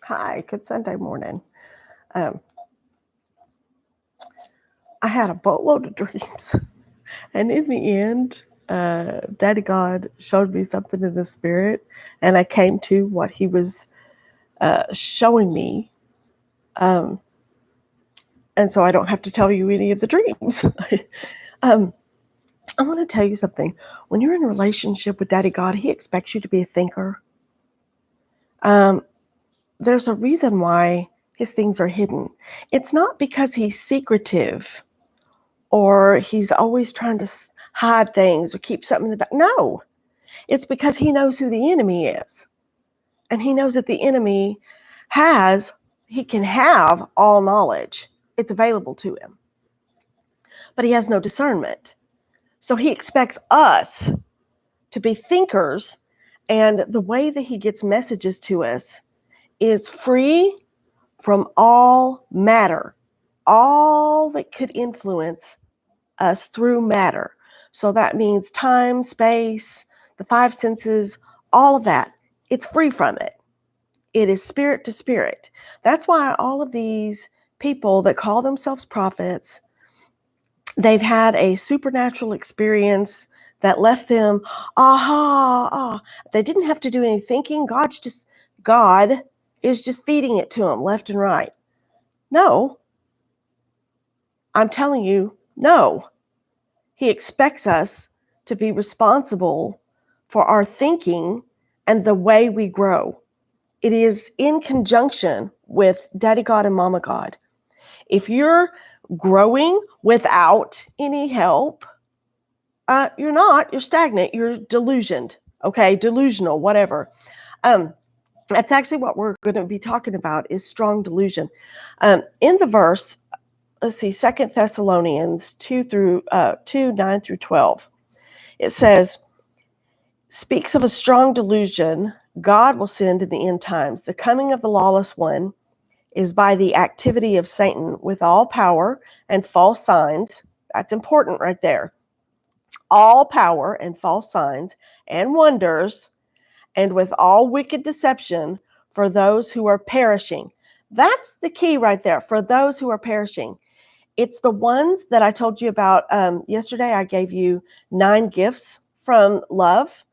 Hi, good Sunday morning. Um, I had a boatload of dreams, and in the end, Daddy God showed me something in the spirit, and I came to what He was showing me. Um, and so I don't have to tell you any of the dreams. um, I want to tell you something. When you're in a relationship with Daddy God, He expects you to be a thinker. Um, there's a reason why His things are hidden. It's not because He's secretive or He's always trying to hide things or keep something in the back. No, it's because He knows who the enemy is. And He knows that the enemy he can have all knowledge. It's available to him. But he has no discernment. So He expects us to be thinkers. And the way that He gets messages to us is free from all matter, all that could influence us through matter. So that means time, space, the five senses, all of that. It's free from it. It is spirit to spirit. That's why all of these people that call themselves prophets, they've had a supernatural experience that left them, They didn't have to do any thinking. God is just feeding it to them left and right. No, I'm telling you, no. He expects us to be responsible for our thinking and the way we grow. It is in conjunction with Daddy God and Mama God. If you're growing without any help, you're stagnant, you're delusioned, okay, delusional, whatever. That's actually what we're going to be talking about is strong delusion. In the verse, let's see, 2 Thessalonians 2, 9 through 12. It says, speaks of a strong delusion God will send in the end times. The coming of the lawless one is by the activity of Satan with all power and false signs. That's important right there. All power and false signs and wonders, and with all wicked deception for those who are perishing. That's the key right there, for those who are perishing. It's the ones that I told you about yesterday. I gave you 9 gifts from love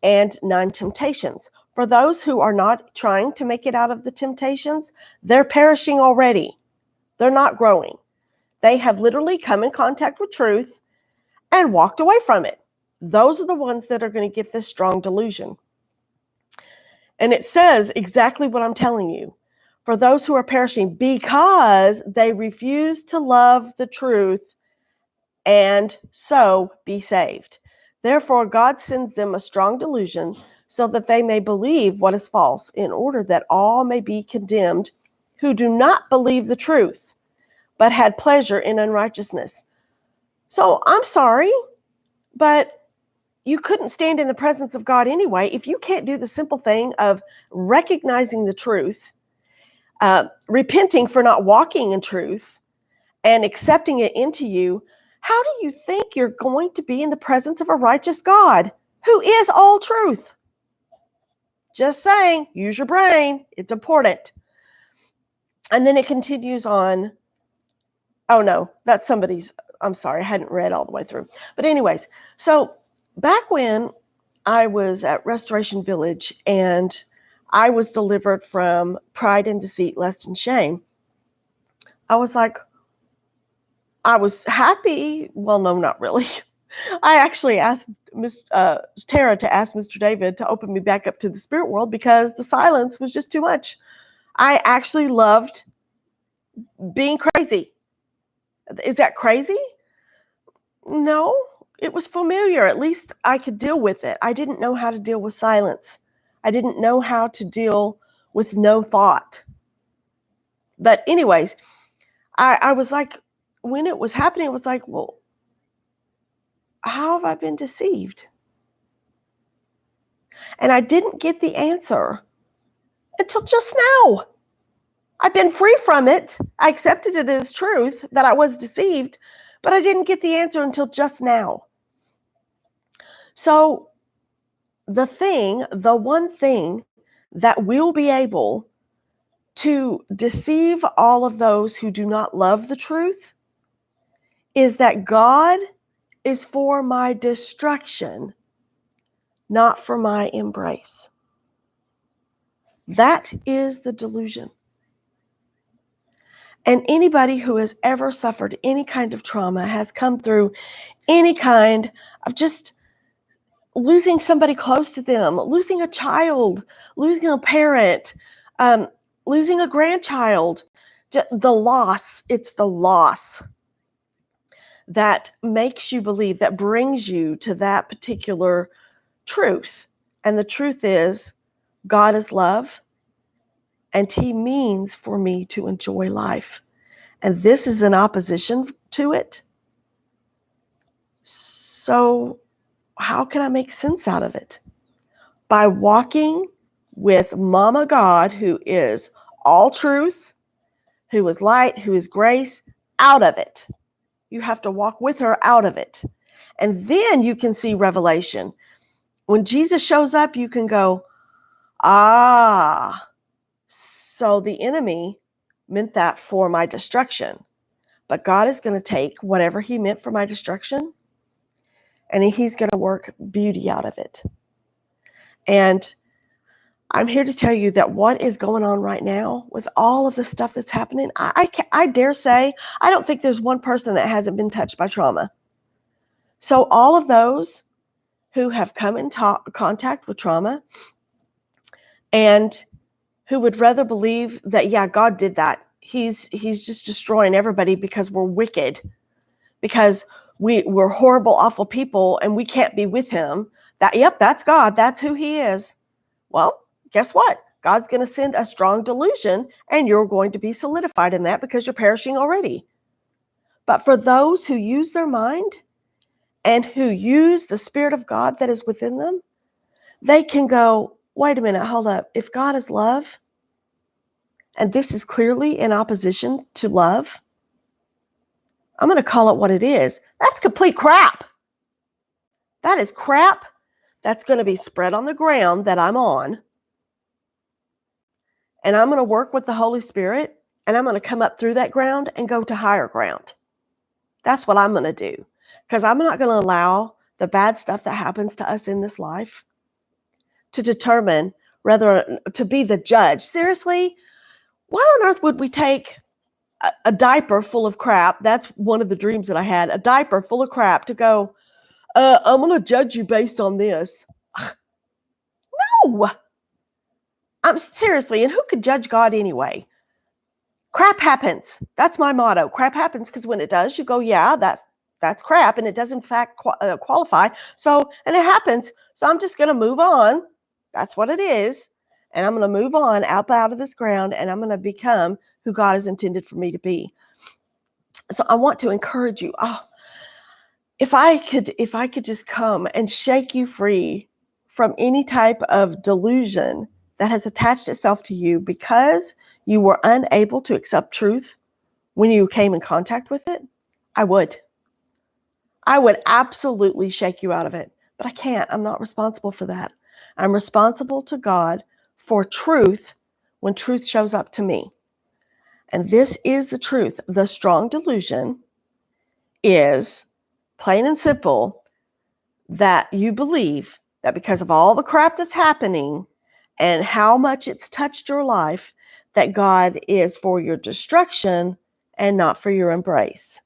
and 9 temptations. For those who are not trying to make it out of the temptations, they're perishing already. They're not growing. They have literally come in contact with truth and walked away from it. Those are the ones that are going to get this strong delusion. And it says exactly what I'm telling you. For those who are perishing because they refuse to love the truth and so be saved. Therefore, God sends them a strong delusion so that they may believe what is false, in order that all may be condemned who do not believe the truth, but had pleasure in unrighteousness. So I'm sorry, but you couldn't stand in the presence of God anyway if you can't do the simple thing of recognizing the truth, repenting for not walking in truth, and accepting it into you. How do you think you're going to be in the presence of a righteous God who is all truth? Just saying, use your brain. It's important. And then it continues on. Oh, no, that's somebody's. I'm sorry, I hadn't read all the way through. But anyways, so back when I was at Restoration Village and I was delivered from pride and deceit, lust and shame, I was happy. Well, no, not really. I actually asked Miss Tara to ask Mr. David to open me back up to the spirit world because the silence was just too much. I actually loved being crazy. Is that crazy? No, it was familiar. At least I could deal with it. I didn't know how to deal with silence. I didn't know how to deal with no thought. But anyways, I was like, when it was happening, it was like, well, how have I been deceived? And I didn't get the answer until just now. I've been free from it. I accepted it as truth that I was deceived, but I didn't get the answer until just now. So the one thing that will be able to deceive all of those who do not love the truth is that God is for my destruction, not for my embrace. That is the delusion. And anybody who has ever suffered any kind of trauma, has come through any kind of just losing somebody close to them, losing a child, losing a parent, losing a grandchild, the loss, it's the loss that makes you believe, that brings you to that particular truth. And the truth is, God is love, and He means for me to enjoy life. And this is in opposition to it. So how can I make sense out of it? By walking with Mama God, who is all truth, who is light, who is grace, out of it. You have to walk with her out of it. And then you can see revelation. When Jesus shows up, you can go, so the enemy meant that for my destruction. But God is going to take whatever He meant for my destruction, and He's going to work beauty out of it. And I'm here to tell you that what is going on right now with all of the stuff that's happening, I dare say, I don't think there's one person that hasn't been touched by trauma. So all of those who have come in contact with trauma and who would rather believe that, yeah, God did that. He's just destroying everybody because we're wicked, because we're horrible, awful people, and we can't be with Him. That's God. That's who He is. Well, guess what? God's going to send a strong delusion, and you're going to be solidified in that because you're perishing already. But for those who use their mind and who use the Spirit of God that is within them, they can go, wait a minute, hold up. If God is love, and this is clearly in opposition to love, I'm going to call it what it is. That's complete crap. That is crap that's going to be spread on the ground that I'm on. And I'm going to work with the Holy Spirit, and I'm going to come up through that ground and go to higher ground. That's what I'm going to do, because I'm not going to allow the bad stuff that happens to us in this life to determine whether to be the judge. Seriously, why on earth would we take a diaper full of crap? That's one of the dreams that I had, a diaper full of crap, to go, I'm going to judge you based on this. No! I'm seriously, and who could judge God anyway? Crap happens. That's my motto. Crap happens, because when it does, you go, yeah, that's crap, and it does in fact qualify. So, and it happens. So I'm just going to move on. That's what it is. And I'm going to move on out of this ground, and I'm going to become who God has intended for me to be. So I want to encourage you. If I could just come and shake you free from any type of delusion that has attached itself to you because you were unable to accept truth when you came in contact with it, I would absolutely shake you out of it. But I can't. I'm not responsible for that. I'm responsible to God for truth when truth shows up to me. And this is the truth. The strong delusion is, plain and simple, that you believe that because of all the crap that's happening and how much it's touched your life, that God is for your destruction and not for your embrace.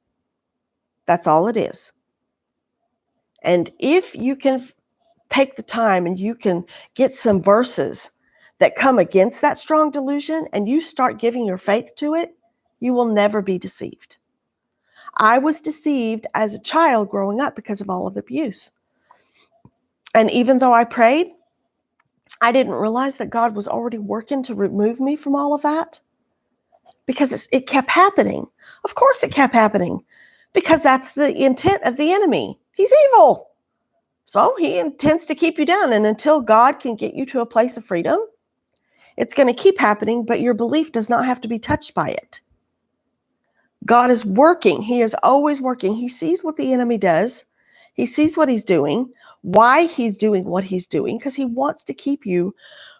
That's all it is. And if you can take the time and you can get some verses that come against that strong delusion and you start giving your faith to it, you will never be deceived. I was deceived as a child growing up because of all of the abuse. And even though I prayed, I didn't realize that God was already working to remove me from all of that, because it kept happening. Of course it kept happening, because that's the intent of the enemy. He's evil. So he intends to keep you down. And until God can get you to a place of freedom, it's going to keep happening, but your belief does not have to be touched by it. God is working. He is always working. He sees what the enemy does. He sees what he's doing, why he's doing what he's doing, because he wants to keep you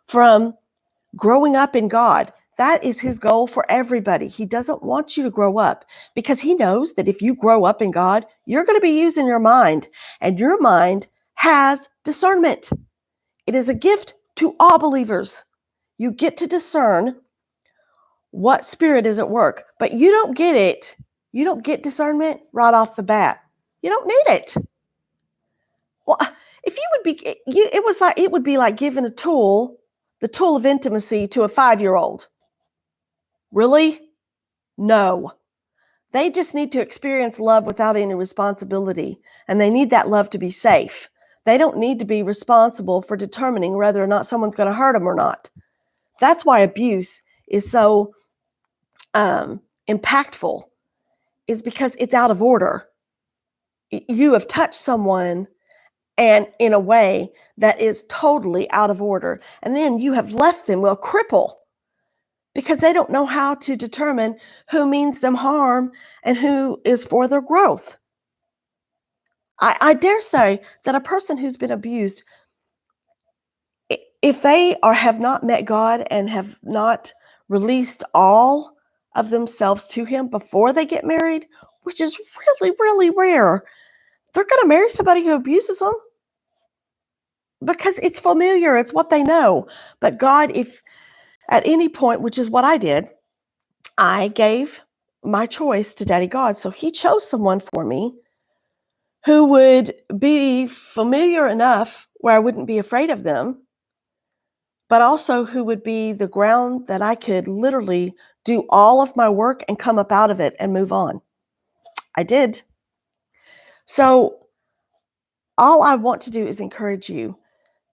from growing up in God. That is his goal for everybody. He doesn't want you to grow up because he knows that if you grow up in God, you're going to be using your mind, and your mind has discernment. It is a gift to all believers. You get to discern what spirit is at work, but you don't get it. You don't get discernment right off the bat. You don't need it. Well, if you would be, it would be like giving the tool of intimacy to a 5-year-old. Really? No. They just need to experience love without any responsibility, and they need that love to be safe. They don't need to be responsible for determining whether or not someone's going to hurt them or not. That's why abuse is so impactful, is because it's out of order. You have touched someone and in a way that is totally out of order, and then you have left them a cripple because they don't know how to determine who means them harm and who is for their growth. I dare say that a person who's been abused, if they have not met God and have not released all of themselves to him before they get married, which is really, really rare, they're going to marry somebody who abuses them because it's familiar. It's what they know. But God, if at any point, which is what I did, I gave my choice to Daddy God. So he chose someone for me who would be familiar enough where I wouldn't be afraid of them, but also who would be the ground that I could literally do all of my work and come up out of it and move on. I did. So all I want to do is encourage you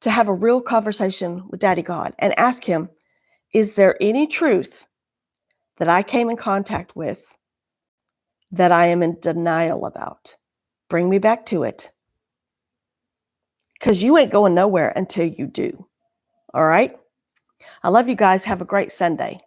to have a real conversation with Daddy God and ask him, is there any truth that I came in contact with that I am in denial about? Bring me back to it. Because you ain't going nowhere until you do. All right? I love you guys. Have a great Sunday.